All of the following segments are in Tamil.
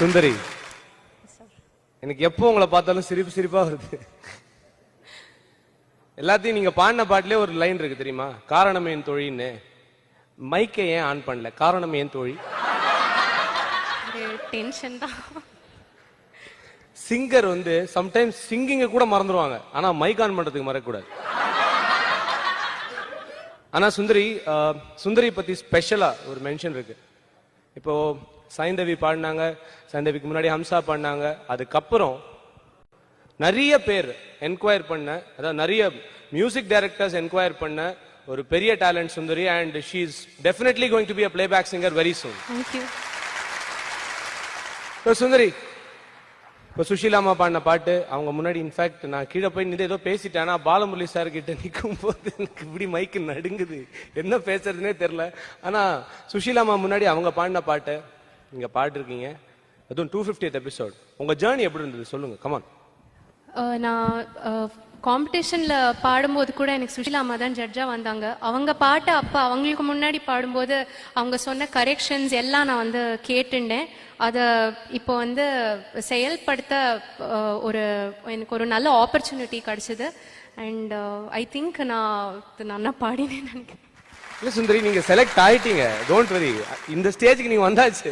சுந்தரி, எனக்கு எப்போ உங்களை பார்த்தாலும் சிரிப்பு சிரிப்பா வருது. எல்லாத்தையும் நீங்க பாடின பாட்டிலே ஒரு லைன் இருக்கு தெரியுமா? காரணம் ஏன் தோழின்னு. மைக்கை ஏன் ஆன் பண்ணல? காரணம் ஏன் தோழி? டென்ஷன் தான். சிங்கர் வந்து சம்டைம்ஸ் சிங்கிங்க கூட மறந்துடுவாங்க, ஆனா மைக் ஆன் பண்றதுக்கு மறக்கக்கூடாது. ஆனா சுந்தரி, சுந்தரி பத்தி ஸ்பெஷலா ஒரு மென்ஷன் இருக்கு. இப்போ சைந்தவி பாடினாங்க, சைந்தவிக்கு முன்னாடி ஹம்சா பாடினாங்க. அதுக்கப்புறம் நிறைய பேர் என்கொயர் பண்ண, அதாவது நிறைய மியூசிக் டைரக்டர்ஸ் என்கொயர் பண்ண ஒரு பெரிய talent Sundari. And she is definitely going to be a playback singer very soon. Thank you. Sundari, இப்போ சுஷீலாமா பாடின பாட்டு அவங்க முன்னாடி இன்ஃபேக்ட் நான் கீழே போய் நின்று ஏதோ பேசிட்டேன். ஆனா பாலமுரளி சார் கிட்ட நிற்கும் போது எனக்கு இப்படி மைக்கு நடுங்குது, என்ன பேசுறதுனே தெரியல. ஆனா சுஷீலாமா முன்னாடி அவங்க பாடின பாட்டு நீங்க பாடிருக்கீங்க, அதுவும் 250th எபிசோட். உங்க ஜேர்னி எப்படி இருந்தது சொல்லுங்க, கமான். நான் காம்படிஷன்ல பாடும்போது கூட எனக்கு சுஷீலா அம்மா தான் ஜட்ஜா வந்தாங்க. அவங்க பாட்டு அப்போ அவங்களுக்கு முன்னாடி பாடும்போது அவங்க சொன்ன கரெக்ஷன்ஸ் எல்லாம் நான் வந்து கேட்டுட்டேன். அதை இப்போ வந்து செயல்படுத்த எனக்கு ஒரு நல்ல ஆப்பர்ச்சுனிட்டி கிடைச்சது. அண்ட் ஐ திங்க் நான் நல்லா பாடினேன்னு நினைக்கிறேன். இல்ல சுந்தரி, நீங்க செலக்ட் ஆயிட்டீங்க, டோன்ட் வரி. இந்த ஸ்டேஜுக்கு நீங்க வந்தாச்சு.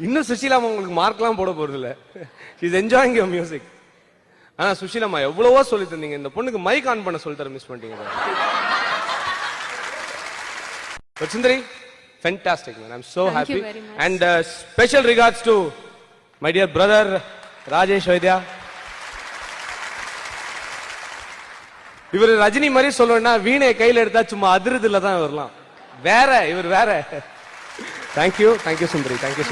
இன்னும் சுஷீலாமா உங்களுக்கு மார்க்லாம் போட போறது இல்ல. She is enjoying your music. ஆனா சுஷீலாமா எவ்வளவோ சொல்லி தந்தீங்க, இந்த பொண்ணுக்கு மைக் ஆன் பண்ண சொல்லி தர மிஸ் பண்ணிட்டீங்க. சுந்தரி, fantastic man, I'm so happy. And special regards to my dear brother Rajesh Vaidya. இவர் ரஜினி மாதிரி சொல்லணும்னா வீணை கையில எடுத்தா சும்மா அதிருதுல தான் வரலாம், வேற இவர் வேற. Thank you Sundari, thank you.